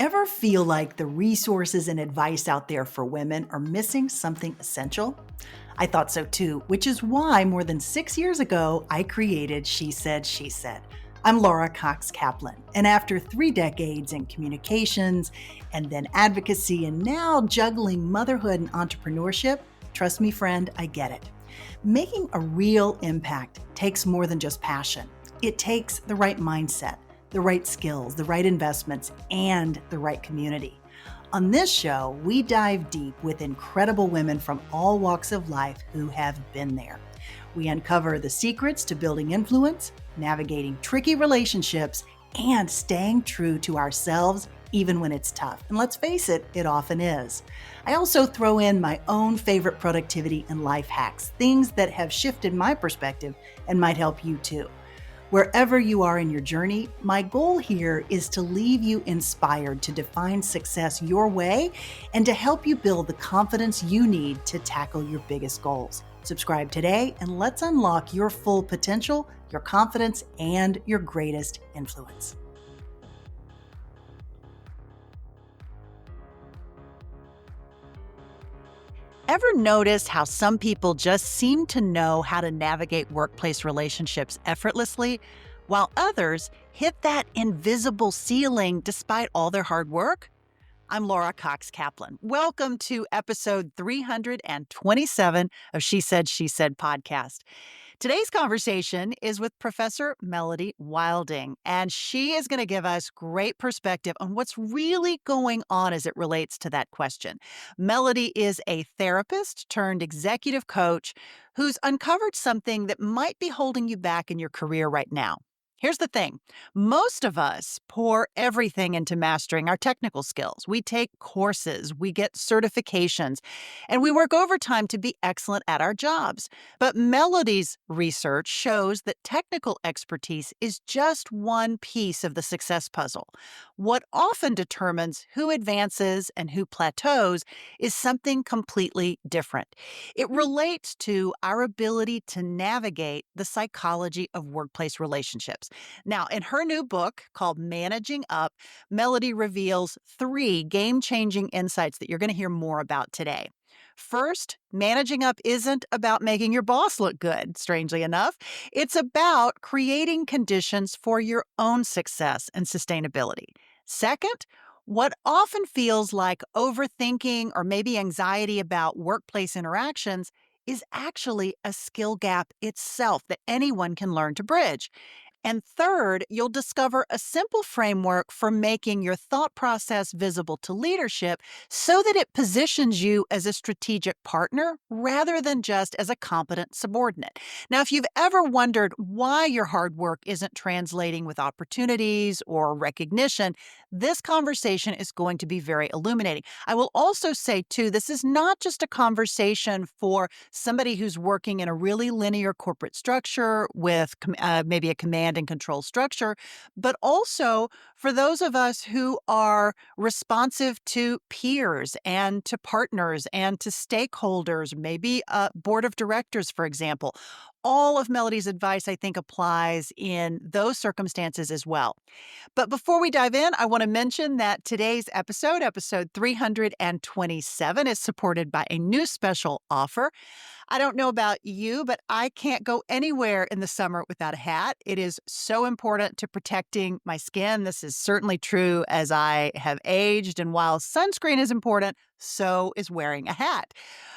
Ever feel like the resources and advice out there for women are missing something essential? I thought so too, which is why more than 6 years ago, I created She Said, She Said. I'm Laura Cox Kaplan, and after 3 decades in communications and then advocacy, and now juggling motherhood and entrepreneurship, trust me, friend, I get it. Making a real impact takes more than just passion. It takes the right mindset, the right skills, the right investments, and the right community. On this show, we dive deep with incredible women from all walks of life who have been there. We uncover the secrets to building influence, navigating tricky relationships, and staying true to ourselves even when it's tough. And let's face it, it often is. I also throw in my own favorite productivity and life hacks, things that have shifted my perspective and might help you too. Wherever you are in your journey, my goal here is to leave you inspired to define success your way and to help you build the confidence you need to tackle your biggest goals. Subscribe today and let's unlock your full potential, your confidence, and your greatest influence. Ever notice how some people just seem to know how to navigate workplace relationships effortlessly, while others hit that invisible ceiling despite all their hard work? I'm Laura Cox Kaplan. Welcome to episode 327 of She Said, She Said podcast. Today's conversation is with Professor Melody Wilding, and she is going to give us great perspective on what's really going on as it relates to that question. Melody is a therapist turned executive coach who's uncovered something that might be holding you back in your career right now. Here's the thing. Most of us pour everything into mastering our technical skills. We take courses, we get certifications, and we work overtime to be excellent at our jobs. But Melody's research shows that technical expertise is just one piece of the success puzzle. What often determines who advances and who plateaus is something completely different. It relates to our ability to navigate the psychology of workplace relationships. Now, in her new book called Managing Up, Melody reveals 3 game-changing insights that you're going to hear more about today. First, managing up isn't about making your boss look good, strangely enough. It's about creating conditions for your own success and sustainability. Second, what often feels like overthinking or maybe anxiety about workplace interactions is actually a skill gap itself that anyone can learn to bridge. And third, you'll discover a simple framework for making your thought process visible to leadership so that it positions you as a strategic partner rather than just as a competent subordinate. Now, if you've ever wondered why your hard work isn't translating with opportunities or recognition, this conversation is going to be very illuminating. I will also say, too, this is not just a conversation for somebody who's working in a really linear corporate structure with maybe a command and control structure, but also for those of us who are responsive to peers and to partners and to stakeholders, maybe a board of directors, for example. All of Melody's advice, I think, applies in those circumstances as well. But before we dive in, I want to mention that today's episode 327, is supported by a new special offer. I don't know about you, but I can't go anywhere in the summer without a hat. It is so important to protecting my skin. This is certainly true as I have aged. And while sunscreen is important, so is wearing a hat,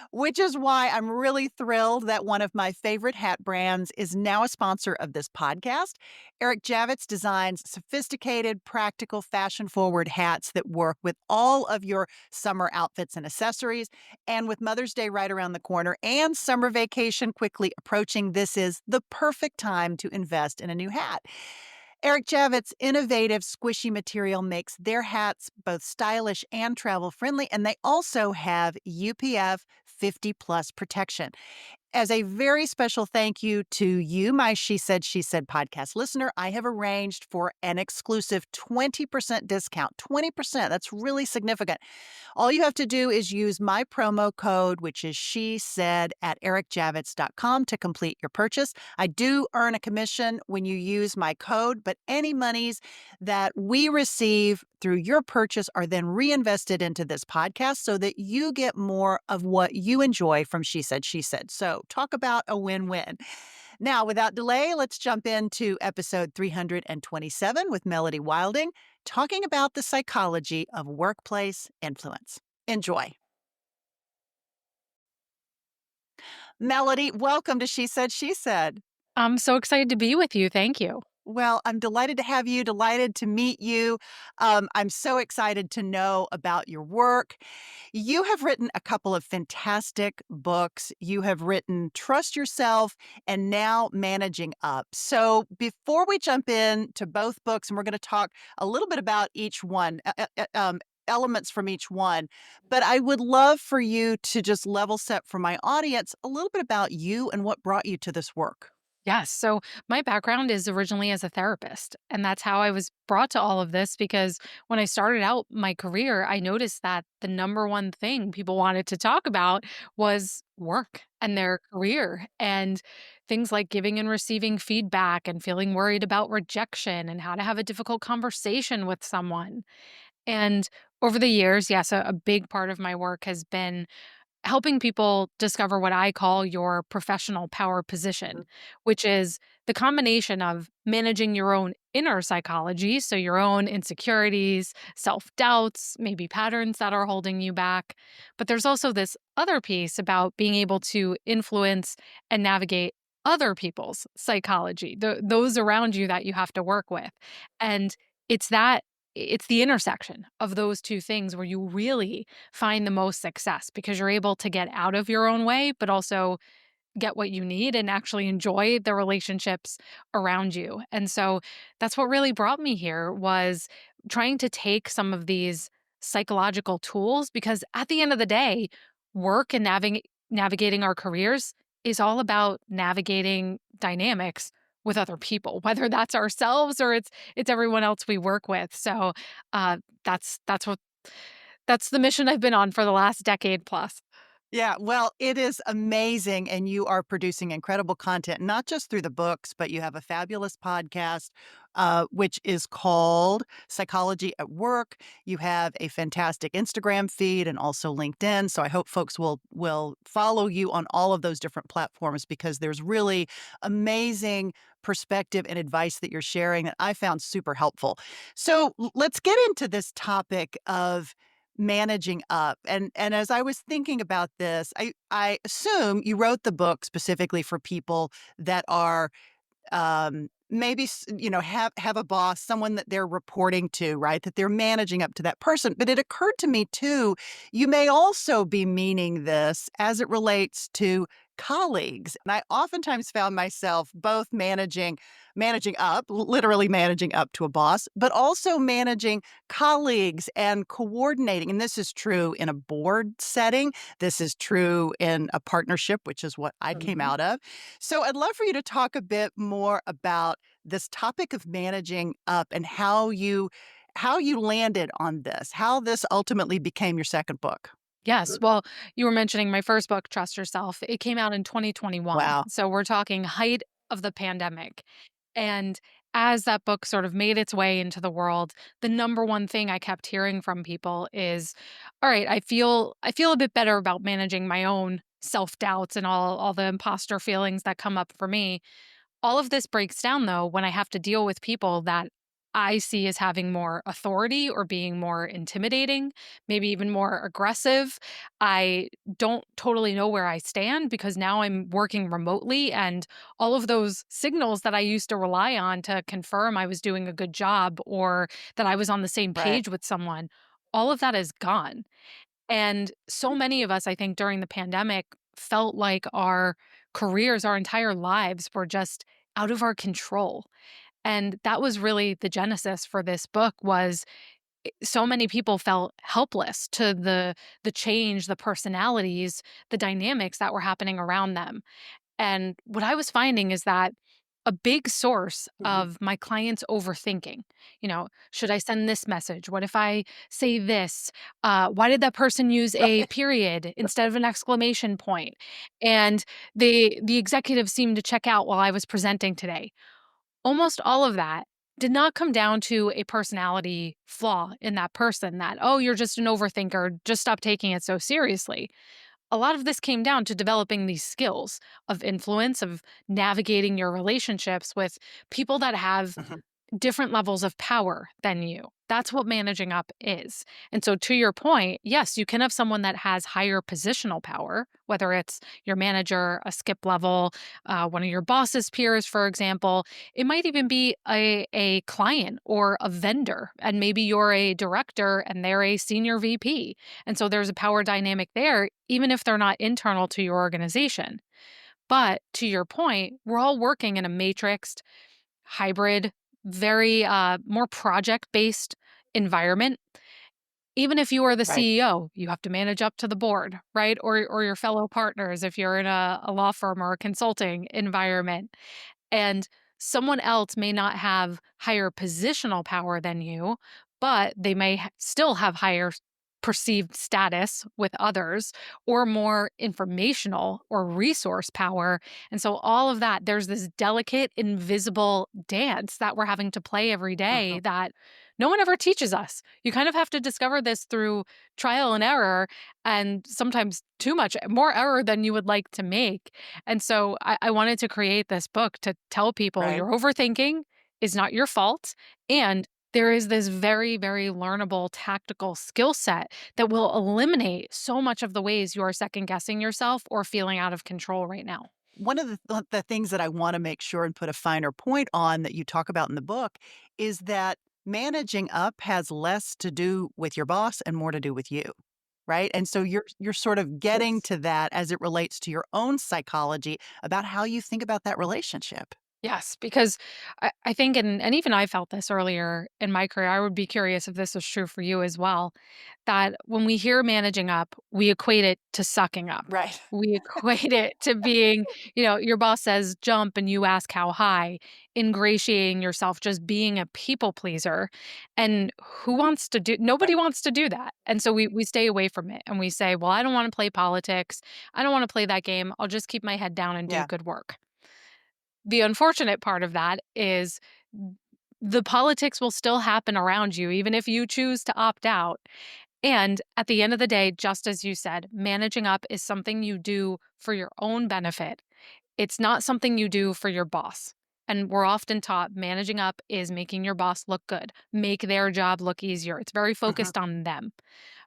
which is why I'm really thrilled that one of my favorite hat brands is now a sponsor of this podcast. Eric Javits designs sophisticated, practical, fashion-forward hats that work with all of your summer outfits and accessories. And with Mother's Day right around the corner and summer vacation quickly approaching, this is the perfect time to invest in a new hat. Eric Javits' innovative squishy material makes their hats both stylish and travel-friendly, and they also have UPF 50+ protection. As a very special thank you to you, my She Said, She Said podcast listener, I have arranged for an exclusive 20% discount. 20%, that's really significant. All you have to do is use my promo code, which is She Said at ericjavits.com to complete your purchase. I do earn a commission when you use my code, but any monies that we receive through your purchase are then reinvested into this podcast so that you get more of what you enjoy from She Said, She Said. So, talk about a win win. Now, without delay, let's jump into episode 327 with Melody Wilding, talking about the psychology of workplace influence. Enjoy. Melody, welcome to She Said, She Said. I'm so excited to be with you. Thank you. Well, I'm delighted to have you, delighted to meet you. I'm so excited to know about your work. You have written a couple of fantastic books. You have written Trust Yourself and now Managing Up. So before we jump in to both books, and we're going to talk a little bit about each one, elements from each one, but I would love for you to just level set for my audience a little bit about you and what brought you to this work. Yes. So, my background is originally as a therapist. And that's how I was brought to all of this because when I started out my career, I noticed that the number one thing people wanted to talk about was work and their career and things like giving and receiving feedback and feeling worried about rejection and how to have a difficult conversation with someone. And over the years, yes, a big part of my work has been helping people discover what I call your professional power position, which is the combination of managing your own inner psychology, so your own insecurities, self doubts, maybe patterns that are holding you back. But there's also this other piece about being able to influence and navigate other people's psychology, those around you that you have to work with. And it's that. It's the intersection of those two things where you really find the most success because you're able to get out of your own way, but also get what you need and actually enjoy the relationships around you. And so that's what really brought me here was trying to take some of these psychological tools because at the end of the day, work and navigating our careers is all about navigating dynamics with other people, whether that's ourselves or it's everyone else we work with. So uh, that's the mission I've been on for the last decade plus. Yeah, well, it is amazing, and you are producing incredible content, not just through the books, but you have a fabulous podcast, which is called Psychology at Work. You have a fantastic Instagram feed and also LinkedIn. So I hope folks will follow you on all of those different platforms because there's really amazing perspective and advice that you're sharing that I found super helpful. So let's get into this topic of managing up. And as I was thinking about this, I assume you wrote the book specifically for people that are maybe have a boss, someone that they're reporting to, right, that they're managing up to that person. But it occurred to me too, you may also be meaning this as it relates to colleagues. And I oftentimes found myself both managing up, literally managing up to a boss, but also managing colleagues and coordinating. And this is true in a board setting. This is true in a partnership, which is what I came Mhm. out of. So I'd love for you to talk a bit more about this topic of managing up and how you landed on this, how this ultimately became your second book. Yes. Well, you were mentioning my first book, Trust Yourself. It came out in 2021. Wow. So we're talking height of the pandemic. And as that book sort of made its way into the world, the number one thing I kept hearing from people is, all right, I feel a bit better about managing my own self-doubts and all the imposter feelings that come up for me. All of this breaks down though when I have to deal with people that I see as having more authority or being more intimidating, maybe even more aggressive. I don't totally know where I stand because now I'm working remotely and all of those signals that I used to rely on to confirm I was doing a good job or that I was on the same Right. page with someone, all of that is gone. And so many of us, I think, during the pandemic felt like our careers, our entire lives were just out of our control. And that was really the genesis for this book was so many people felt helpless to the change, the personalities, the dynamics that were happening around them. And what I was finding is that a big source Mhm. of my clients overthinking, should I send this message? What if I say this? Why did that person use a Right. period instead of an exclamation point? And the executive seemed to check out while I was presenting today. Almost all of that did not come down to a personality flaw in that person that, oh, you're just an overthinker, just stop taking it so seriously. A lot of this came down to developing these skills of influence, of navigating your relationships with people that have Mhm. different levels of power than you. That's what managing up is. And so, to your point, yes, you can have someone that has higher positional power, whether it's your manager, a skip level, one of your boss's peers, for example. It might even be a client or a vendor, and maybe you're a director and they're a senior VP. And so, there's a power dynamic there, even if they're not internal to your organization. But to your point, we're all working in a matrixed hybrid, very more project based environment. Even if you are the Right. CEO, you have to manage up to the board, right? Or your fellow partners if you're in a law firm or a consulting environment. And someone else may not have higher positional power than you, but they may still have higher perceived status with others or more informational or resource power. And so, all of that, there's this delicate, invisible dance that we're having to play every day Mhm. that no one ever teaches us. You kind of have to discover this through trial and error, and sometimes too much more error than you would like to make. And so I wanted to create this book to tell people Right. your overthinking is not your fault. And there is this very, very learnable tactical skill set that will eliminate so much of the ways you are second guessing yourself or feeling out of control right now. One of the things that I wanna make sure and put a finer point on that you talk about in the book is that managing up has less to do with your boss and more to do with you, right? And so you're sort of getting Yes. to that as it relates to your own psychology about how you think about that relationship. Yes, because I think, and even I felt this earlier in my career. I would be curious if this was true for you as well. That when we hear managing up, we equate it to sucking up. Right. We equate it to being, your boss says jump and you ask how high, ingratiating yourself, just being a people pleaser. And who wants to do, Right. nobody wants to do that. And so we stay away from it and we say, well, I don't want to play politics. I don't want to play that game. I'll just keep my head down and do Yeah. good work. The unfortunate part of that is the politics will still happen around you even if you choose to opt out. And at the end of the day, just as you said, managing up is something you do for your own benefit. It's not something you do for your boss. And we're often taught managing up is making your boss look good, make their job look easier. It's very Mhm. focused on them.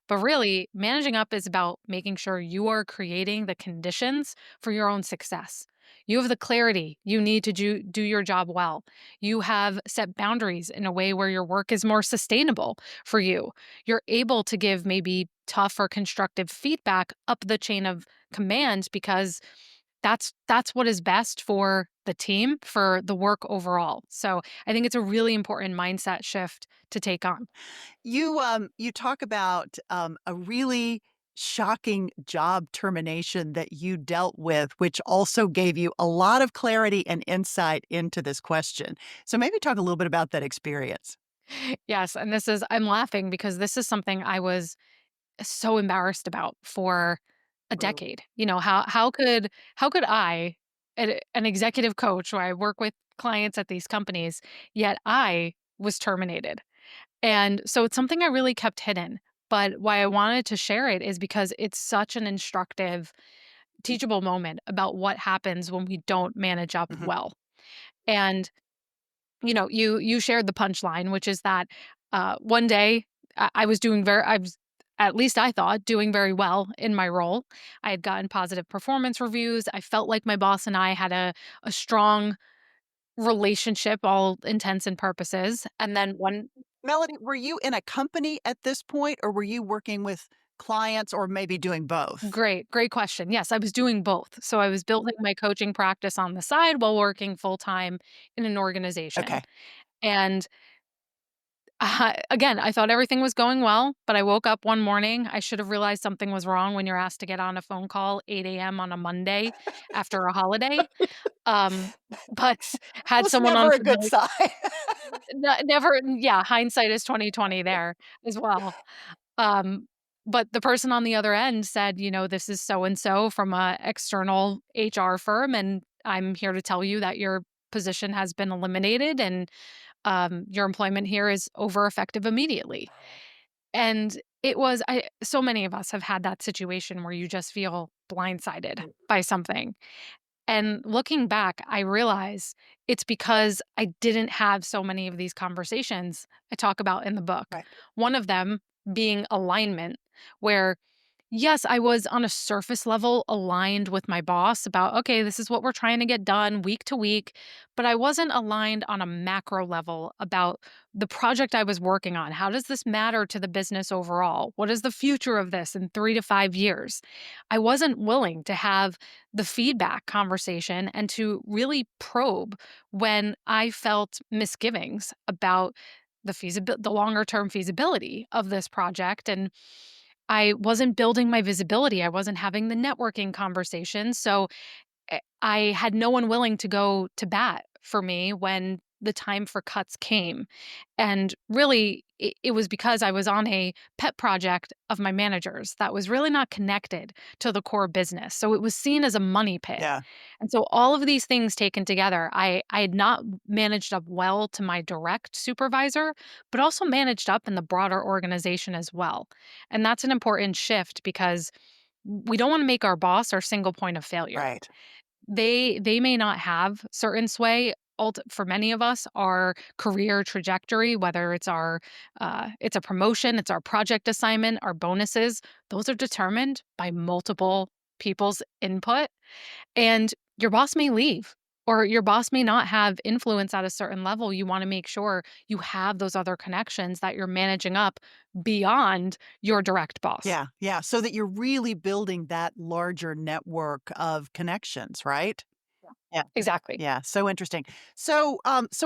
But really, managing up is about making sure you are creating the conditions for your own success. You have the clarity you need to do your job well. You have set boundaries in a way where your work is more sustainable for you. You're able to give maybe tough or constructive feedback up the chain of command because that's what is best for the team, for the work overall. So I think it's a really important mindset shift to take on. You talk about, a really shocking job termination that you dealt with, which also gave you a lot of clarity and insight into this question. So maybe talk a little bit about that experience. Yes, and I'm laughing because this is something I was so embarrassed about for a decade. How could I, an executive coach where I work with clients at these companies, yet I was terminated. And so it's something I really kept hidden. But why I wanted to share it is because it's such an instructive, teachable moment about what happens when we don't manage up Mhm, well. And you shared the punchline, which is that one day I was doing very, I was, at least I thought, doing very well in my role. I had gotten positive performance reviews. I felt like my boss and I had a strong relationship, all intents and purposes. And then one Melody, were you in a company at this point, or were you working with clients or maybe doing both? great question. Yes, I was doing both. So I was building my coaching practice on the side while working full time in an organization. Okay. And again, I thought everything was going well, but I woke up one morning. I should have realized something was wrong when you're asked to get on a phone call 8 a.m. on a Monday after a holiday. Um, but had Was someone on never a for good the sign. never, yeah, hindsight is 2020 there as well. Um, but the person on the other end said, this is so and so from a external HR firm, and I'm here to tell you that your position has been eliminated, and your employment here is over effective immediately. And it was so many of us have had that situation where you just feel blindsided by something. And looking back, I realize it's because I didn't have so many of these conversations I talk about in the book. Right. One of them being alignment, where yes, I was on a surface level aligned with my boss about, okay, this is what we're trying to get done week to week. But I wasn't aligned on a macro level about the project I was working on. How does this matter to the business overall? What is the future of this in 3 to 5 years? I wasn't willing to have the feedback conversation and to really probe when I felt misgivings about the longer term feasibility of this project. And I wasn't building my visibility. I wasn't having the networking conversation. So I had no one willing to go to bat for me when the time for cuts came. And really, it was because I was on a pet project of my manager's that was really not connected to the core business. So it was seen as a money pit. Yeah. And so all of these things taken together, I had not managed up well to my direct supervisor, but also managed up in the broader organization as well. And that's an important shift because we don't want to make our boss our single point of failure. Right. They may not have certain sway. For many of us, our career trajectory, whether it's a promotion, it's our project assignment, our bonuses, those are determined by multiple people's input. And your boss may leave, or your boss may not have influence at a certain level. You want to make sure you have those other connections that you're managing up beyond your direct boss. Yeah. Yeah. So that you're really building that larger network of connections, right? Yeah. Exactly. Yeah, so interesting. So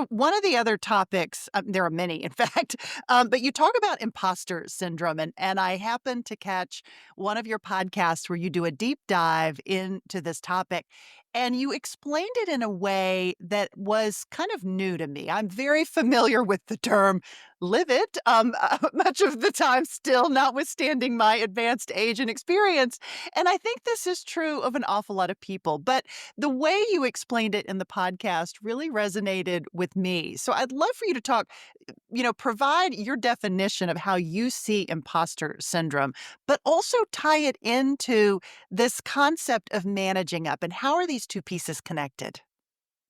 one of the other topics, there are many, in fact, but you talk about imposter syndrome, and I happened to catch one of your podcasts where you do a deep dive into this topic, and you explained it in a way that was kind of new to me. I'm very familiar with the term "live it," much of the time still, notwithstanding my advanced age and experience, and I think this is true of an awful lot of people. But the way you explained it in the podcast really resonated with me. So I'd love for you to talk, provide your definition of how you see imposter syndrome, but also tie it into this concept of managing up and how are these two pieces connected?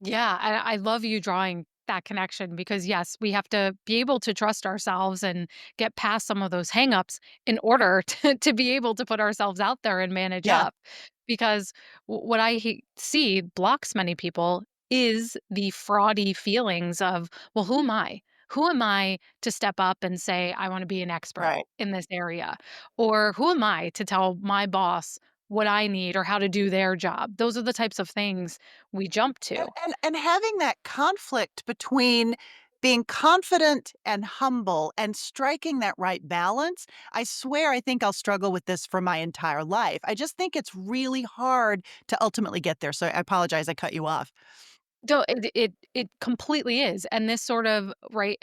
Yeah, I love you drawing that connection because yes, we have to be able to trust ourselves and get past some of those hangups in order to be able to put ourselves out there and manage Yeah, up. Because what see blocks many people is the fraudy feelings of, well, who am I? Who am I to step up and say, I want to be an expert right. in this area? Or who am I to tell my boss what I need or how to do their job? Those are the types of things we jump And to. and having that conflict between being confident and humble and striking that right balance, I swear I think I'll struggle with this for my entire life. I just think it's really hard to ultimately get there. So I apologize I cut you off. No, it completely is, and this sort of right,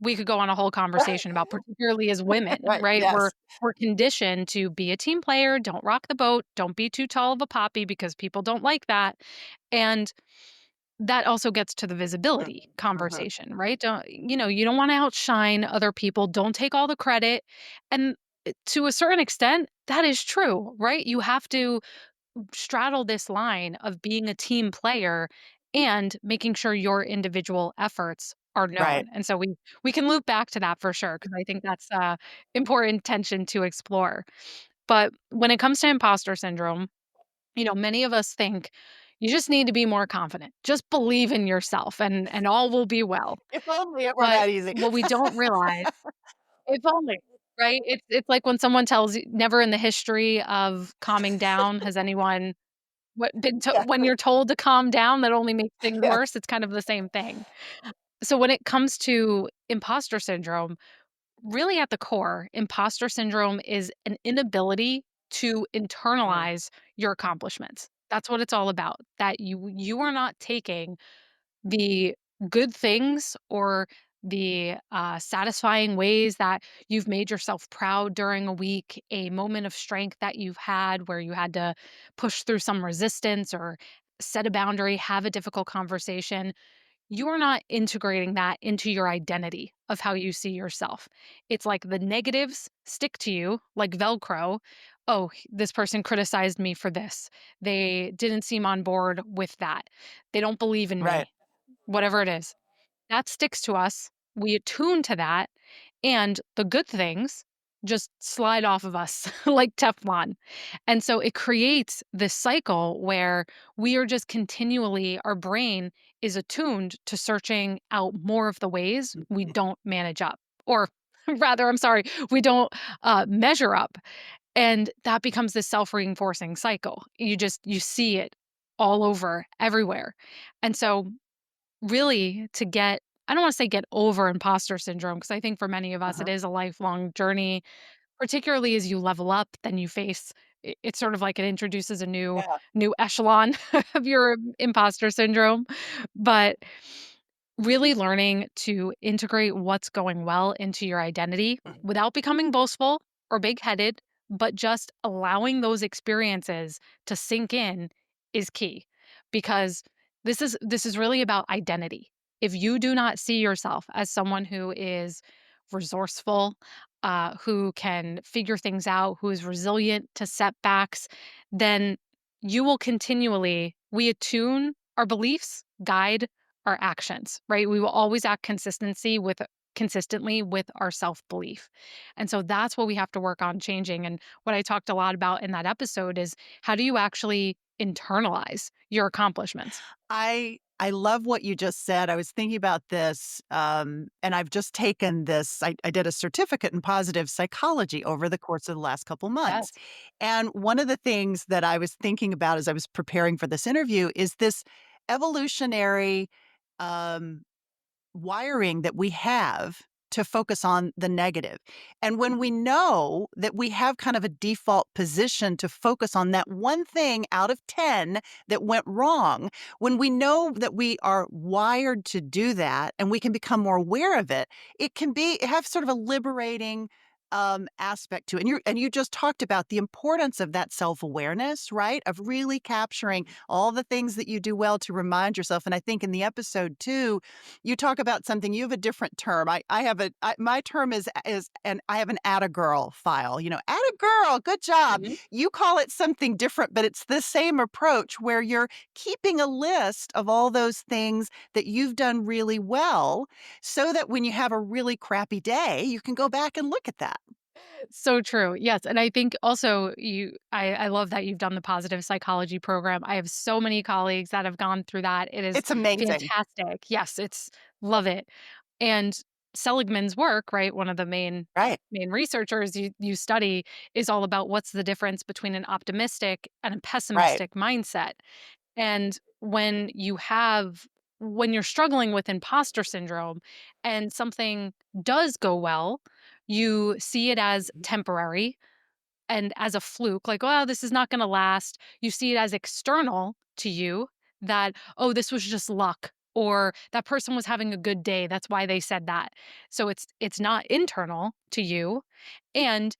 we could go on a whole conversation about particularly as women, Right, right? yes. We're conditioned to be a team player, don't rock the boat, don't be too tall of a poppy because people don't like that, and that also gets to the visibility Mhm, mhm. conversation, right? You don't wanna outshine other people, don't take all the credit, and, to a certain extent, that is true, right? You have to straddle this line of being a team player and making sure your individual efforts are Right. known. And so we can loop back to that for sure because I think that's a important tension to explore. But when it comes to imposter syndrome, many of us think you just need to be more confident. Just believe in yourself and all will be well. If only it were But that easy. what we don't realize, if only, right? It's like when someone tells you never in the history of calming down has anyone when Exactly. you're told to calm down, that only makes things Yes. worse, it's kind of the same thing. So when it comes to imposter syndrome, really at the core, imposter syndrome is an inability to Mm, internalize your accomplishments. That's what it's all about, that you are not taking the good things or the satisfying ways that you've made yourself proud during a week, a moment of strength that you've had where you had to push through some resistance or set a boundary, have a difficult conversation. you are not integrating that into your identity of how you see yourself. It's like the negatives stick to you like Velcro. Oh, this person criticized me for this. They didn't seem on board with that. They don't believe in Right. me, whatever it is. That sticks to us. We attune to that, and the good things just slide off of us like Teflon. And so it creates this cycle where we are just continually, our brain is attuned to searching out more of the ways we don't manage up. Or rather, I'm sorry, we don't measure up. And that becomes this self reinforcing cycle. You see it all over, everywhere. And so really to get I don't wanna say get over imposter syndrome because I think for many of us it Uh-huh. is a lifelong journey, particularly as you level up, then you face it's sort of like it introduces a Yeah. new echelon of your imposter syndrome, but really learning to integrate what's going well into your identity Mhm. without becoming boastful or big-headed, but just allowing those experiences to sink in is key because this is really about identity. If you do not see yourself as someone who is resourceful, who can figure things out, who is resilient to setbacks, then you will continually we attune our beliefs, guide our actions, right? We will always act consistently with our self-belief. And so that's what we have to work on changing. And what I talked a lot about in that episode is how do you actually internalize your accomplishments? I love what you just said. I was thinking about this, and I've just taken this. I did a certificate in positive psychology over the course of the last couple months, Yes. and one of the things that I was thinking about as I was preparing for this interview is this evolutionary um, wiring that we have to focus on the negative. And when we know that we have kind of a default position to focus on that one thing out of 10 that went wrong, when we know that we are wired to do that and we can become more aware of it, it can be have sort of a liberating aspect to it. And you just talked about the importance of that self-awareness, right? Of really capturing all the things that you do well to remind yourself. And I think in the episode too, you talk about something you have a different term. I have my term is and I have an "atta girl" file, "Atta girl, good job." Mhm. You call it something different, but it's the same approach where you're keeping a list of all those things that you've done really well so that when you have a really crappy day, you can go back and look at that. So true. Yes. And I think also I love that you've done the positive psychology program. I have so many colleagues that have gone through that. It is It's amazing. fantastic. Yes, it's love it. And Seligman's work, right? One of the Right, main researchers you study is all about what's the difference between an optimistic and a right. pessimistic mindset. And when you're struggling with imposter syndrome and something does go well, you see it as temporary and as a fluke, like, "Oh, this is not gonna last." You see it as external to you that, "Oh, this was just luck," or "That person was having a good day, that's why they said that." So it's not internal to you, and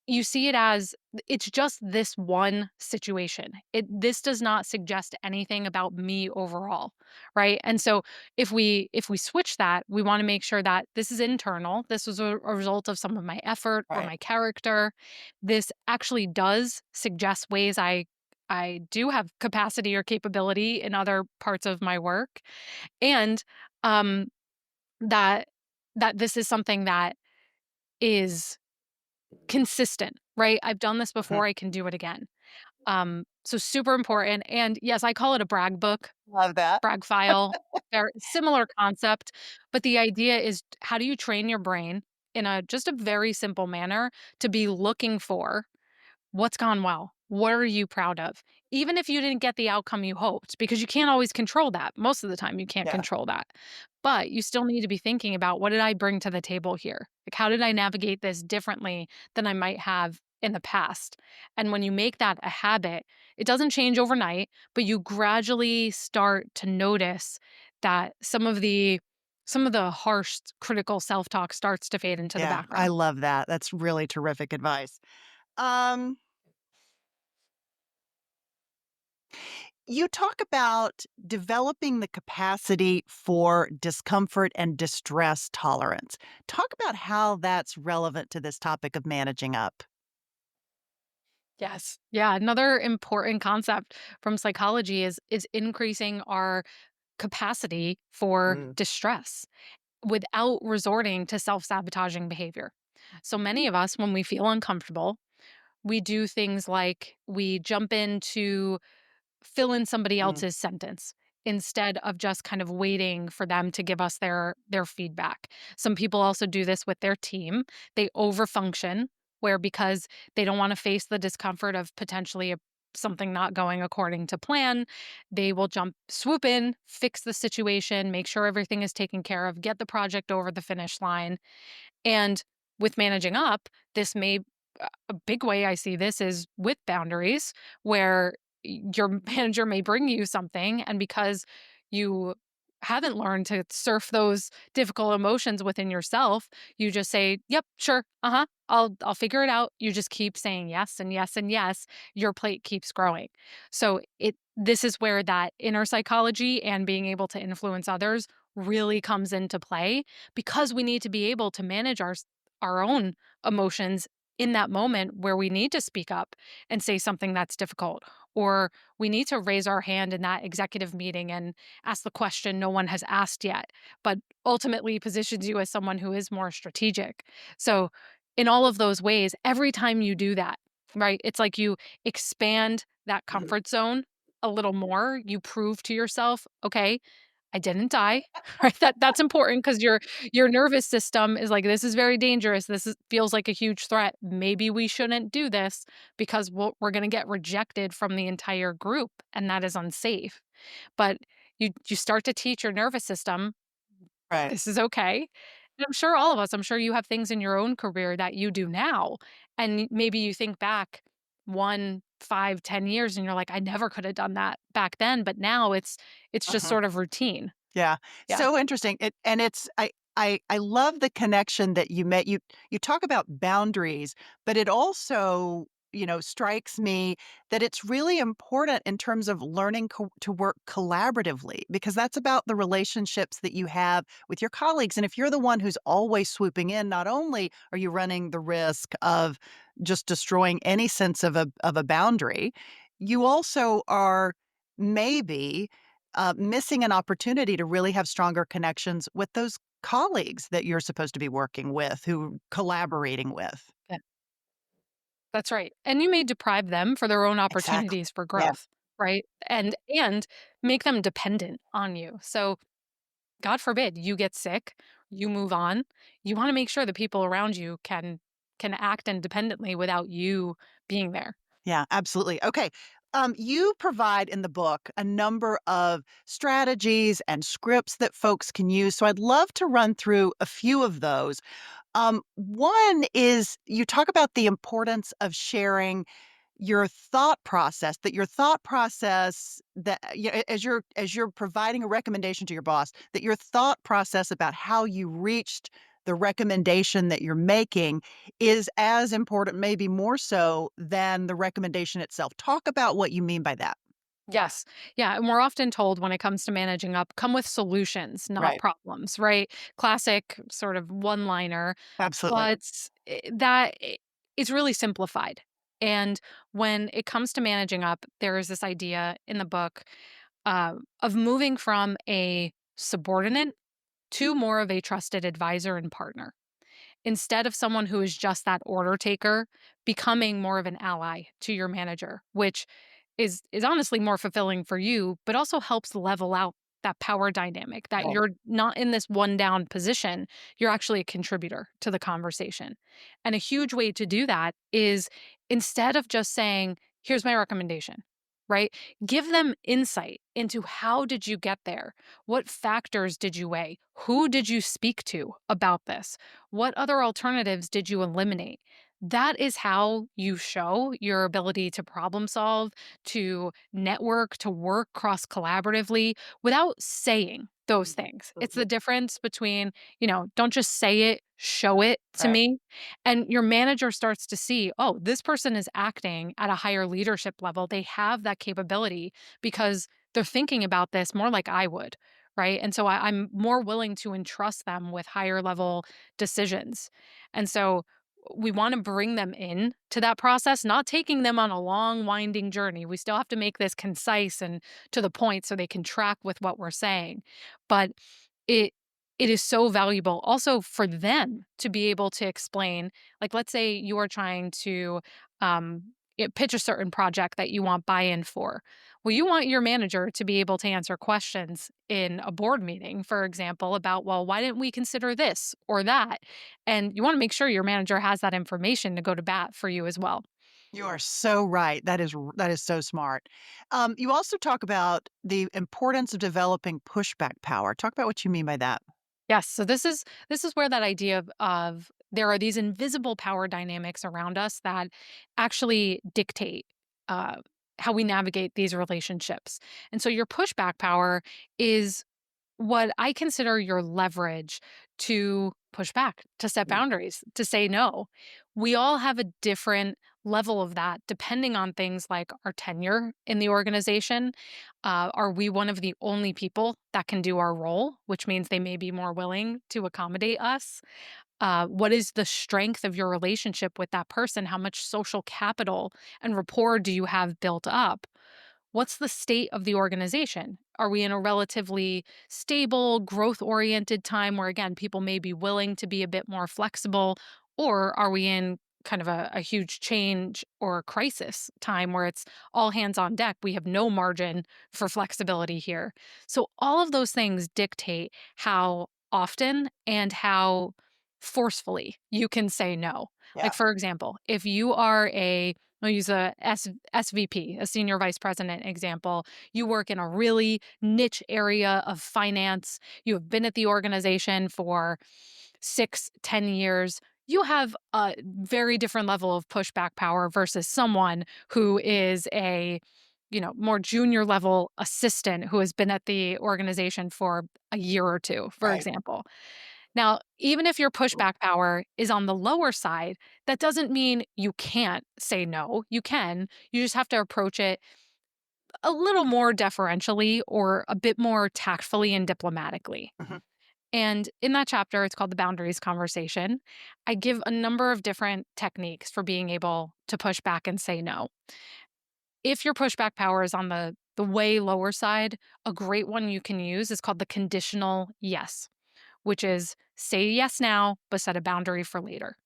you see it as it's just this one situation. This does not suggest anything about me overall, right? And so if we switch that, we wanna make sure that this is internal, this was a result of some of my effort or Right. my character, this actually does suggest ways I do have capacity or capability in other parts of my work, and, um, that that this is something that is consistent, right? I've done this Mhm. before, I can do it again. So super important, and yes, I call it a brag book, Love that. brag file, very similar concept, but the idea is how do you train your brain in a just a very simple manner to be looking for what's gone well? What are you proud of? Even if you didn't get the outcome you hoped, because you can't always control that. Most of the time, you can't Yeah. control that. But you still need to be thinking about what did I bring to the table here? Like, how did I navigate this differently than I might have in the past? And when you make that a habit, it doesn't change overnight, but you gradually start to notice that some of the harsh critical self-talk starts to fade into the Yeah, I background. love that. That's really terrific advice. Um You talk about developing the capacity for discomfort and distress tolerance. Talk about how that's relevant to this topic of managing up. Yes. Yeah, another important concept from psychology is increasing our capacity for Mm, distress without resorting to self-sabotaging behavior. So many of us when we feel uncomfortable, we do things like we jump into fill in somebody mm, else's sentence instead of just kind of waiting for them to give us their feedback. Some people also do this with their team. They overfunction where because they don't want to face the discomfort of potentially something not going according to plan, they will swoop in, fix the situation, make sure everything is taken care of, get the project over the finish line. And with managing up, this may a big way I see this is with boundaries where your manager may bring you something and because you haven't learned to surf those difficult emotions within yourself, you just say, "Yep, sure. Uh-huh. I'll figure it out." You just keep saying yes and yes and yes. Your plate keeps growing. So it this is where that inner psychology and being able to influence others really comes into play because we need to be able to manage our own emotions in that moment where we need to speak up and say something that's difficult, or we need to raise our hand in that executive meeting and ask the question no one has asked yet, but ultimately positions you as someone who is more strategic. So, in all of those ways, every time you do that, right, it's like you expand that mhm. comfort zone a little more. You prove to yourself, okay, I didn't die, right? That's important because your nervous system is like, "This is very dangerous. Feels like a huge threat. Maybe we shouldn't do this because we're gonna get rejected from the entire group, and that is unsafe." But you start to teach your nervous system, Right. "This is okay." And I'm sure all of us, I'm sure you have things in your own career that you do now, and maybe you think back 1, 5, 10 years, and you're like, "I never could have done that back then," but now it's just Uh-huh. sort of routine. Yeah, Yeah. so interesting. I love the connection that you made. You talk about boundaries, but it also, strikes me that it's really important in terms of learning to work collaboratively because that's about the relationships that you have with your colleagues. And if you're the one who's always swooping in, not only are you running the risk of just destroying any sense of a boundary, you also are maybe missing an opportunity to really have stronger connections with those colleagues that you're supposed to be working with, who collaborating with. Yeah, that's right. And you may deprive them for their own Exactly. opportunities for Yeah. growth, right? And make them dependent on you. So God forbid you get sick, you move on. You want to make sure the people around you can act independently without you being there. Yeah, absolutely. Okay. You provide in the book a number of strategies and scripts that folks can use. So I'd love to run through a few of those. One is you talk about the importance of sharing your thought process, that your thought process that as you're providing a recommendation to your boss, that your thought process about how you reached the recommendation that you're making is as important, maybe more so than the recommendation itself. Talk about what you mean by that. Yes. Yeah. And we're often told when it comes to managing up, come with solutions, not Right. problems, right? Classic sort of one liner, Absolutely. but it's really simplified. And when it comes to managing up, there is this idea in the book of moving from a subordinate to more of a trusted advisor and partner. Instead of someone who is just that order taker, becoming more of an ally to your manager, which is honestly more fulfilling for you, but also helps level out that power dynamic that Right. you're not in this one down position, you're actually a contributor to the conversation. And a huge way to do that is instead of just saying, "Here's my recommendation." Right? Give them insight into how did you get there? What factors did you weigh? Who did you speak to about this? What other alternatives did you eliminate? That is how you show your ability to problem solve, to network, to work cross collaboratively without saying. those things. It's the difference between, don't just say it, show it to Right. me. And your manager starts to see, oh, this person is acting at a higher leadership level. They have that capability because they're thinking about this more like I would. Right. And so I'm more willing to entrust them with higher level decisions. And so we want to bring them in to that process, not taking them on a long, winding journey. We still have to make this concise and to the point so they can track with what we're saying. But it it is so valuable also for them to be able to explain, like, let's say you are trying to pitch a certain project that you want buy-in for. Well, you want your manager to be able to answer questions in a board meeting, for example, about, well, why didn't we consider this or that? And you want to make sure your manager has that information to go to bat for you as well. You are so right. That is so smart. You also talk about the importance of developing pushback power. Talk about what you mean by that. Yes, so this is where that idea of there are these invisible power dynamics around us that actually dictate uh, how we navigate these relationships. And so your pushback power is what I consider your leverage to push back, to set Mm. boundaries, to say no. We all have a different level of that depending on things like our tenure in the organization. Are we one of the only people that can do our role, which means they may be more willing to accommodate us? What is the strength of your relationship with that person? How much social capital and rapport do you have built up? What's the state of the organization? Are we in a relatively stable, growth oriented time where, again, people may be willing to be a bit more flexible? Or are we in kind of a huge change or crisis time where it's all hands on deck? We have no margin for flexibility here. So, all of those things dictate how often and how forcefully you can say no. Yeah. Like, for example, if you are I'll use SVP, a senior vice president example. You work in a really niche area of finance. You have been at the organization for 6, 10 years. You have a very different level of pushback power versus someone who is a more junior level assistant who has been at the organization for a year or two, for Right. example. Now, even if your pushback power is on the lower side, that doesn't mean you can't say no. You can. You just have to approach it a little more deferentially or a bit more tactfully and diplomatically. Mhm. And in that chapter, it's called the boundaries conversation. I give a number of different techniques for being able to push back and say no. If your pushback power is on the way lower side, a great one you can use is called the conditional yes, which is say yes now, but set a boundary for later.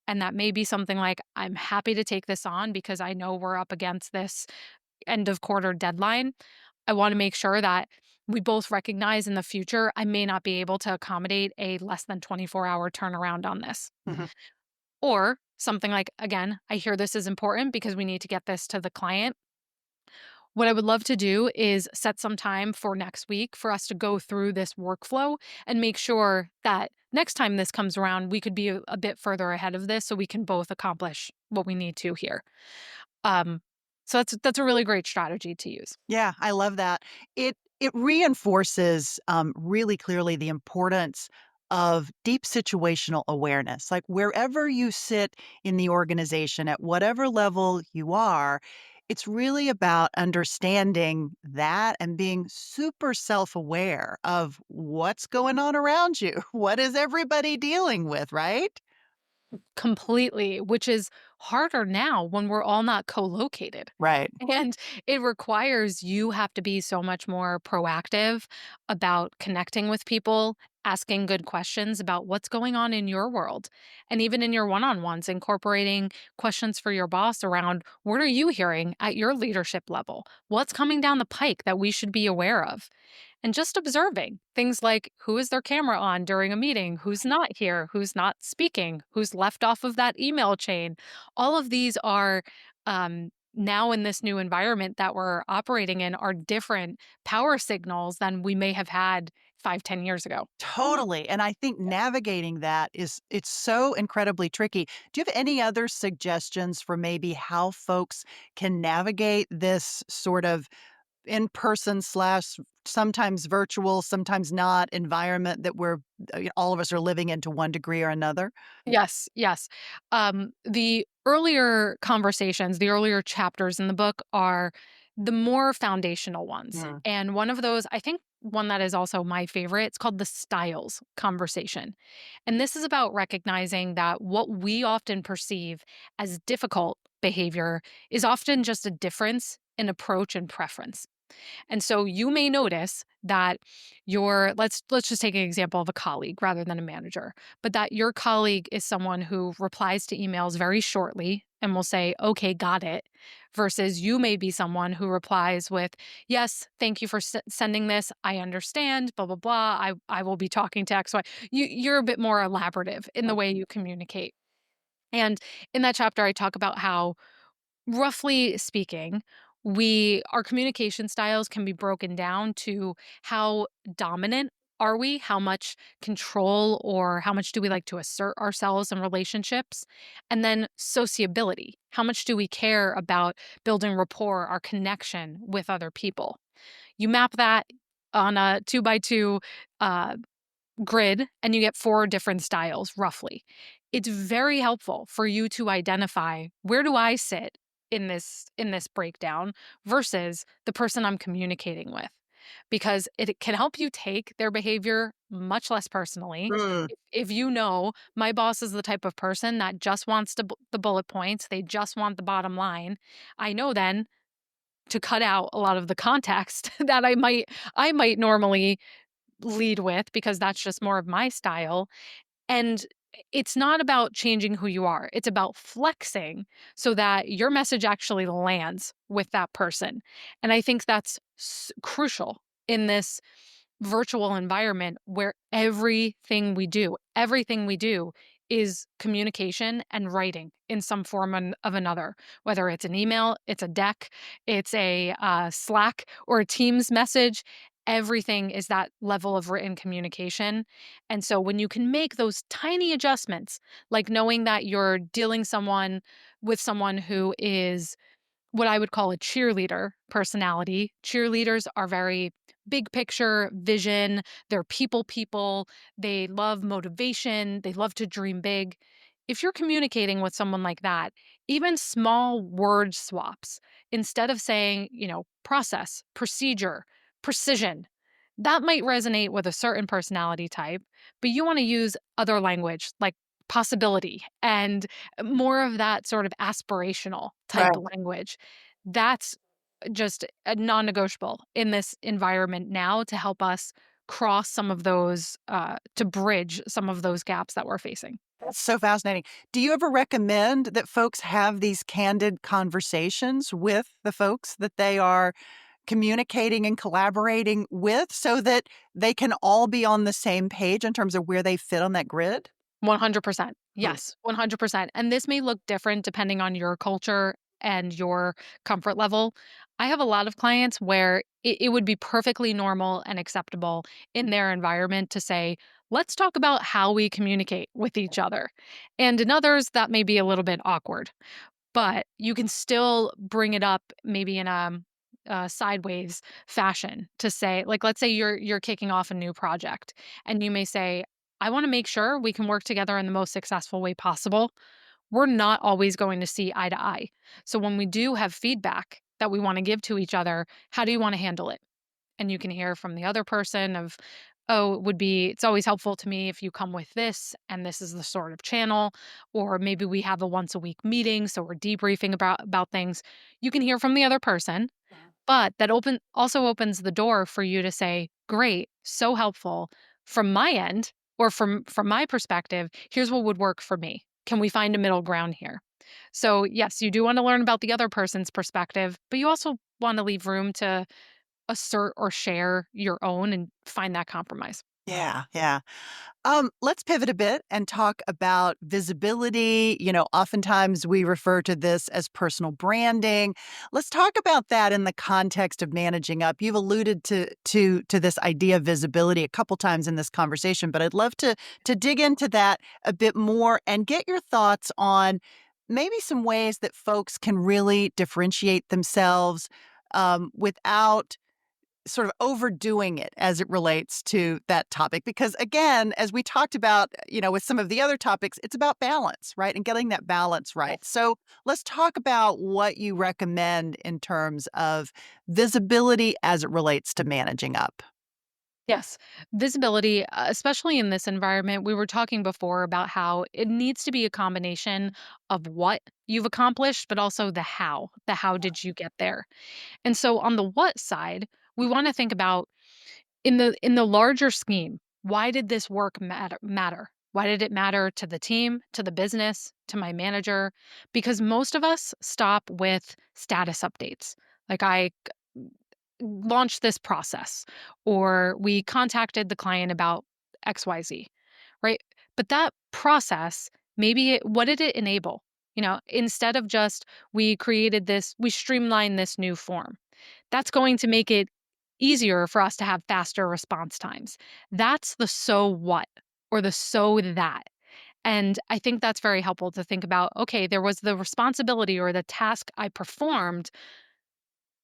And that may be something like, I'm happy to take this on because I know we're up against this end of quarter deadline. I want to make sure that we both recognize in the future I may not be able to accommodate a less than 24-hour turnaround on this. Mhm. Or something like, again, I hear this is important because we need to get this to the client. What I would love to do is set some time for next week for us to go through this workflow and make sure that next time this comes around, we could be a bit further ahead of this so we can both accomplish what we need to here. Um, so that's a really great strategy to use. Yeah, I love that. It reinforces really clearly the importance of deep situational awareness. Like wherever you sit in the organization, at whatever level you are, it's really about understanding that and being super self aware of what's going on around you. What is everybody dealing with, right? Completely, which is harder now when we're all not co-located. Right. And it requires you have to be so much more proactive about connecting with people, asking good questions about what's going on in your world. And even in your one-on-ones, incorporating questions for your boss around what are you hearing at your leadership level? What's coming down the pike that we should be aware of? And just observing things like who is their camera on during a meeting, who's not here, who's not speaking, who's left off of that email chain. All of these are now in this new environment that we're operating in are different power signals than we may have had 5, 10 years ago. Totally, and I think navigating that it's so incredibly tricky. Do you have any other suggestions for maybe how folks can navigate this sort of in person slash sometimes virtual, sometimes not environment that all of us are living in to one degree or another? Yes, yes. The earlier conversations, the earlier chapters in the book are the more foundational ones. Mm. And one of those, I think one that is also my favorite, it's called the styles conversation. And this is about recognizing that what we often perceive as difficult behavior is often just a difference in approach and preference. And so you may notice that your let's just take an example of a colleague rather than a manager, but that your colleague is someone who replies to emails very shortly and will say, "Okay, got it," versus you may be someone who replies with, "Yes, thank you for sending this. I understand, blah blah blah. I will be talking to X Y." You're a bit more elaborative in the way you communicate. And in that chapter I talk about how, roughly speaking, our communication styles can be broken down to how dominant are we, how much control or how much do we like to assert ourselves in relationships, and then sociability, how much do we care about building rapport, our connection with other people. You map that on a 2 by 2 uh, grid and you get 4 different styles roughly. It's very helpful for you to identify, where do I sit in this breakdown versus the person I'm communicating with, because it can help you take their behavior much less personally. Mm. If you know my boss is the type of person that just wants the bullet points, they just want the bottom line, I know then to cut out a lot of the context that I might normally lead with, because that's just more of my style. And it's not about changing who you are. It's about flexing so that your message actually lands with that person. And I think that's crucial in this virtual environment where everything we do is communication and writing in some form of another, whether it's an email, it's a deck, it's a Slack or a Teams message. Everything is that level of written communication. And so when you can make those tiny adjustments, like knowing that you're dealing with someone who is what I would call a cheerleader personality. Cheerleaders are very big picture, vision, they're people. They love motivation, they love to dream big. If you're communicating with someone like that, even small word swaps, instead of saying, process, procedure, precision, that might resonate with a certain personality type, but you want to use other language like possibility and more of that sort of aspirational type Right. language. That's just a non-negotiable in this environment now to help us cross some of those, to bridge some of those gaps that we're facing. That's so fascinating. Do you ever recommend that folks have these candid conversations with the folks that they are communicating and collaborating with so that they can all be on the same page in terms of where they fit on that grid? 100%. Hmm. Yes, 100%. And this may look different depending on your culture and your comfort level. I have a lot of clients where it would be perfectly normal and acceptable in their environment to say, let's talk about how we communicate with each other. And in others, that may be a little bit awkward, but you can still bring it up maybe in a sideways fashion to say, like, let's say you're kicking off a new project and you may say, I want to make sure we can work together in the most successful way possible. We're not always going to see eye to eye. So when we do have feedback that we want to give to each other, how do you want to handle it? And you can hear from the other person of, oh, it's always helpful to me if you come with this and this is the sort of channel, or maybe we have a once a week meeting so we're debriefing about things. You can hear from the other person, but that also opens the door for you to say, great, so helpful from my end, or from my perspective, here's what would work for me. Can we find a middle ground here? So yes, you do want to learn about the other person's perspective, but you also want to leave room to assert or share your own and find that compromise. Yeah, yeah. Let's pivot a bit and talk about visibility. Oftentimes we refer to this as personal branding. Let's talk about that in the context of managing up. You've alluded to this idea of visibility a couple times in this conversation, but I'd love to dig into that a bit more and get your thoughts on maybe some ways that folks can really differentiate themselves without sort of overdoing it as it relates to that topic. Because again, as we talked about, with some of the other topics, it's about balance, right? And getting that balance right. Yes. So let's talk about what you recommend in terms of visibility as it relates to managing up. Yes. Visibility, especially in this environment, we were talking before about how it needs to be a combination of what you've accomplished, but also the how. The how did you get there? And so on the what side, we want to think about in the larger scheme, why did this work matter? Why did it matter to the team, to the business, to my manager? Because most of us stop with status updates. Like launched this process or we contacted the client about XYZ, right? But that process, what did it enable? Instead of just we streamlined this new form. That's going to make it easier for us to have faster response times. That's the so what or the so that. And I think that's very helpful to think about. Okay, there was the responsibility or the task I performed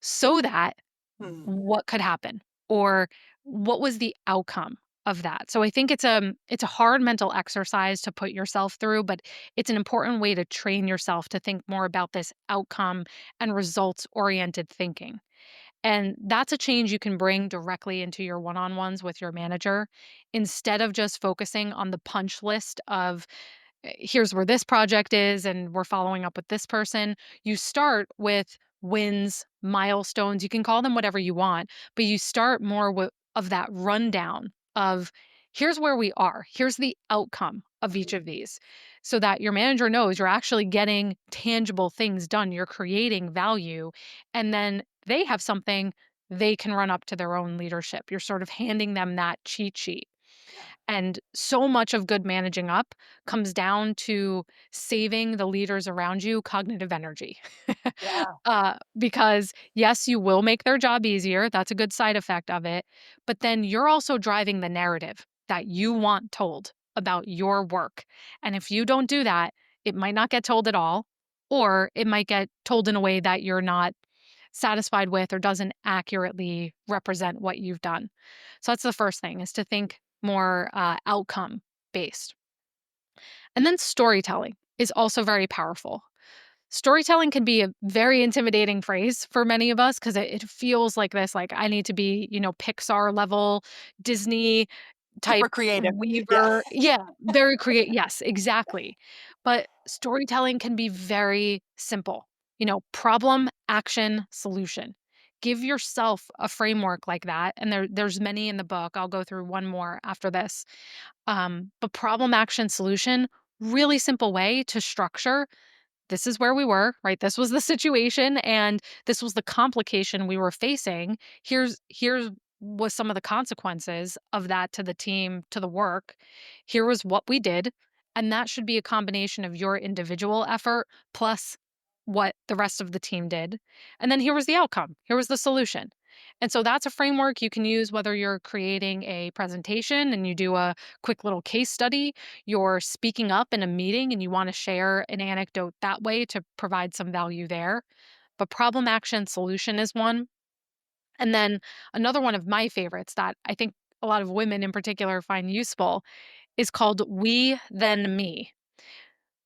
so that Hmm. what could happen or what was the outcome of that. So I think it's a hard mental exercise to put yourself through, but it's an important way to train yourself to think more about this outcome and results oriented thinking. And that's a change you can bring directly into your one-on-ones with your manager instead of just focusing on the punch list of here's where this project is and we're following up with this person. You start with wins, milestones, you can call them whatever you want, but you start more of that rundown of here's where we are, here's the outcome of each of these, so that your manager knows you're actually getting tangible things done, you're creating value, and then they have something they can run up to their own leadership. You're sort of handing them that cheat sheet. And so much of good managing up comes down to saving the leaders around you cognitive energy. Yeah. Because yes, you will make their job easier. That's a good side effect of it. But then you're also driving the narrative that you want told about your work. And if you don't do that, it might not get told at all, or it might get told in a way that you're not satisfied with or doesn't accurately represent what you've done. So that's the first thing is to think more outcome based. And then storytelling is also very powerful. Storytelling can be a very intimidating phrase for many of us because it feels like this, like I need to be, Pixar level, Disney type Super creative. Yeah. weaver. Yeah, very create. Yes, exactly. But storytelling can be very simple. Problem, action, solution. Give yourself a framework like that. And there's many in the book. I'll go through one more after this. But problem, action, solution, really simple way to structure this is where we were, right? This was the situation and this was the complication we were facing. Here's was some of the consequences of that to the team, to the work. Here was what we did, and that should be a combination of your individual effort plus what the rest of the team did. And then here was the outcome. Here was the solution. And so that's a framework you can use whether you're creating a presentation and you do a quick little case study, you're speaking up in a meeting and you want to share an anecdote that way to provide some value there. But problem, action, solution is one. And then another one of my favorites that I think a lot of women in particular find useful is called we, then me.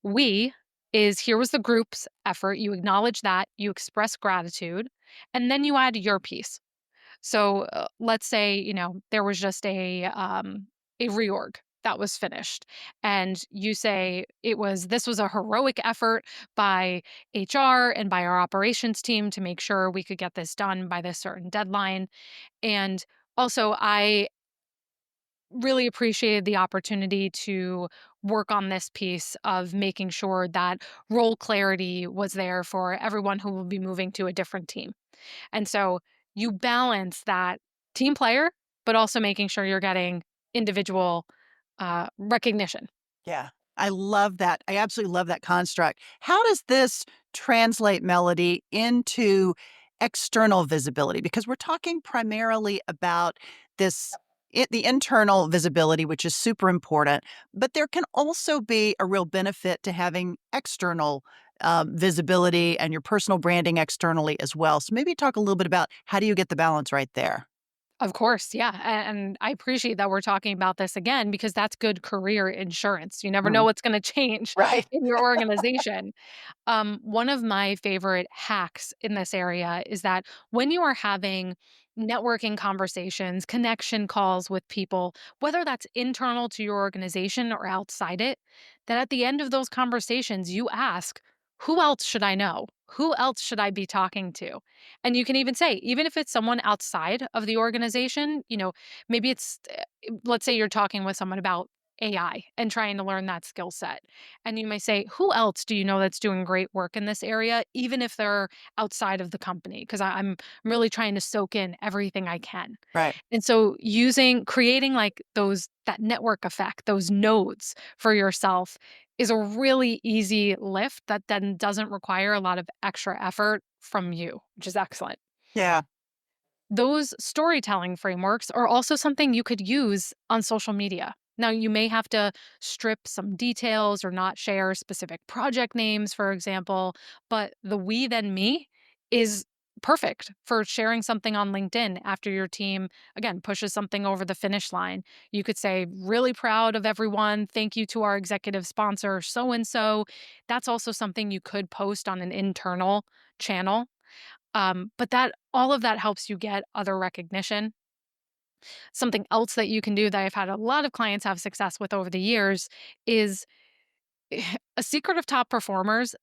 We is here was the group's effort. You acknowledge that, you express gratitude, and then you add your piece. So let's say there was just a reorg that was finished, and you say this was a heroic effort by HR and by our operations team to make sure we could get this done by this certain deadline. And also, I really appreciated the opportunity to work on this piece of making sure that role clarity was there for everyone who will be moving to a different team. And so you balance that team player, but also making sure you're getting individual recognition. Yeah, I love that. I absolutely love that construct. How does this translate, Melody, into external visibility? Because we're talking primarily about the internal visibility, which is super important, but there can also be a real benefit to having external visibility and your personal branding externally as well. So maybe talk a little bit about how do you get the balance right there? Of course, yeah, and I appreciate that we're talking about this again because that's good career insurance. You never know Mm, what's gonna change right. in your organization. One of my favorite hacks in this area is that when you are having networking conversations, connection calls with people, whether that's internal to your organization or outside it, that at the end of those conversations, you ask, who else should I know? Who else should I be talking to? And you can even say, even if it's someone outside of the organization, maybe let's say you're talking with someone about AI and trying to learn that skill set. And you may say, who else do you know that's doing great work in this area, even if they're outside of the company? Because I'm really trying to soak in everything I can. Right. And so creating like that network effect, those nodes for yourself is a really easy lift that then doesn't require a lot of extra effort from you, which is excellent. Yeah. Those storytelling frameworks are also something you could use on social media. Now, you may have to strip some details or not share specific project names, for example, but the we then me is perfect for sharing something on LinkedIn after your team, again, pushes something over the finish line. You could say, really proud of everyone. Thank you to our executive sponsor, so and so. That's also something you could post on an internal channel, but that all of that helps you get other recognition. Something else that you can do that I've had a lot of clients have success with over the years is a secret of top performers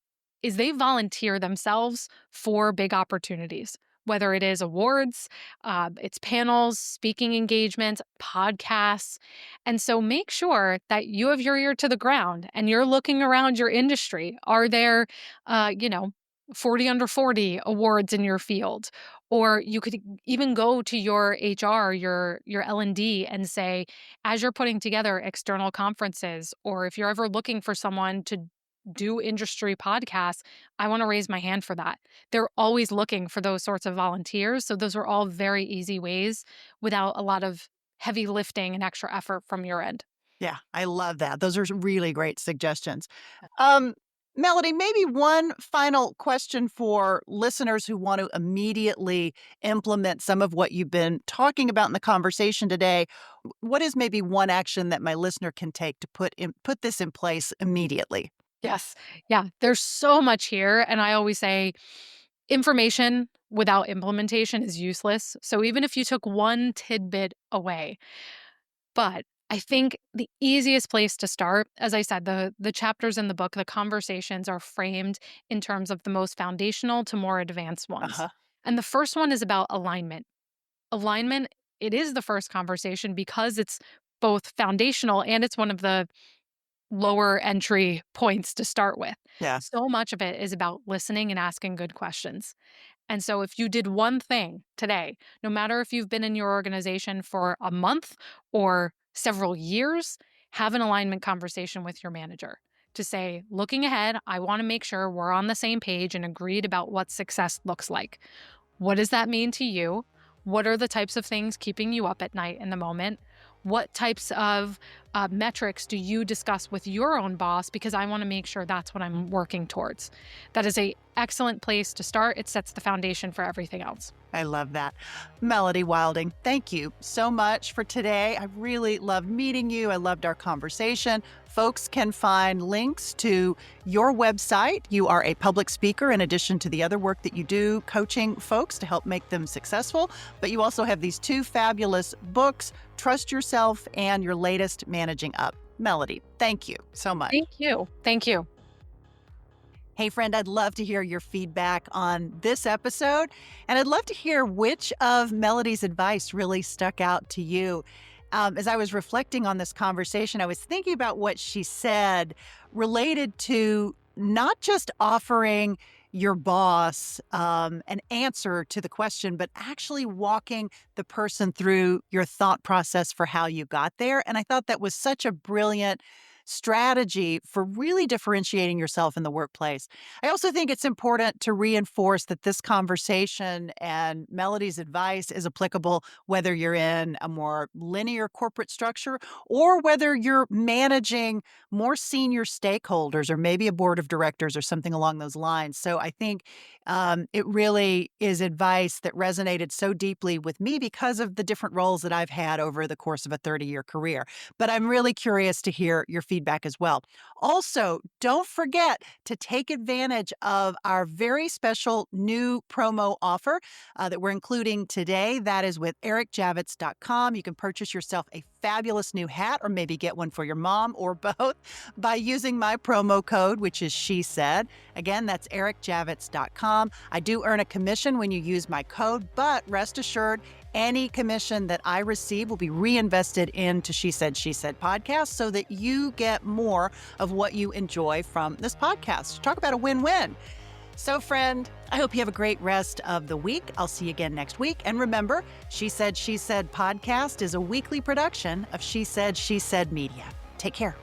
is they volunteer themselves for big opportunities, whether it is awards, it's panels, speaking engagements, podcasts. And so make sure that you have your ear to the ground and you're looking around your industry. Are there, uh, you know, 40 under 40 awards in your field? Or you could even go to your HR, your L&D and say, as you're putting together external conferences, or if you're ever looking for someone to do industry podcasts, I want to raise my hand for that. They're always looking for those sorts of volunteers. So those are all very easy ways without a lot of heavy lifting and extra effort from your end. Yeah, I love that. Those are really great suggestions. Um, Melody, maybe one final question for listeners who want to immediately implement some of what you've been talking about in the conversation today. What is maybe one action that my listener can take to put this in place immediately? Yes. Yeah. There's so much here. And I always say information without implementation is useless. So even if you took one tidbit away, but I think the easiest place to start, as I said, the chapters in the book, the conversations are framed in terms of the most foundational to more advanced ones. Uh-huh. And the first one is about alignment. Alignment, it is the first conversation because it's both foundational and it's one of the lower entry points to start with. Yeah. So much of it is about listening and asking good questions. And so, if you did one thing today, no matter if you've been in your organization for a month or several years, have an alignment conversation with your manager to say, looking ahead, I want to make sure we're on the same page and agreed about what success looks like. What does that mean to you? What are the types of things keeping you up at night in the moment? What types of metrics do you discuss with your own boss? Because I want to make sure that's what I'm working towards. That is a excellent place to start. It sets the foundation for everything else. I love that. Melody Wilding, thank you so much for today. I really loved meeting you. I loved our conversation. Folks can find links to your website. You are a public speaker in addition to the other work that you do, coaching folks to help make them successful. But you also have these two fabulous books, Trust Yourself and your latest, Managing Up. Melody, thank you so much. Thank you. Thank you. Hey, friend, I'd love to hear your feedback on this episode, and I'd love to hear which of Melody's advice really stuck out to you. As I was reflecting on this conversation, I was thinking about what she said related to not just offering your boss an answer to the question, but actually walking the person through your thought process for how you got there. And I thought that was such a brilliant strategy for really differentiating yourself in the workplace. I also think it's important to reinforce that this conversation and Melody's advice is applicable whether you're in a more linear corporate structure or whether you're managing more senior stakeholders or maybe a board of directors or something along those lines. So I think it really is advice that resonated so deeply with me because of the different roles that I've had over the course of a 30-year career. But I'm really curious to hear your feedback as well. Also, don't forget to take advantage of our very special new promo offer that we're including today. That is with ericjavits.com. You can purchase yourself a fabulous new hat or maybe get one for your mom or both by using my promo code, which is She Said. Again, that's ericjavits.com. I do earn a commission when you use my code, but rest assured, any commission that I receive will be reinvested into She Said podcast so that you get more of what you enjoy from this podcast. Talk about a win-win. So, friend, I hope you have a great rest of the week. I'll see you again next week. And remember, She Said podcast is a weekly production of She Said Media. Take care.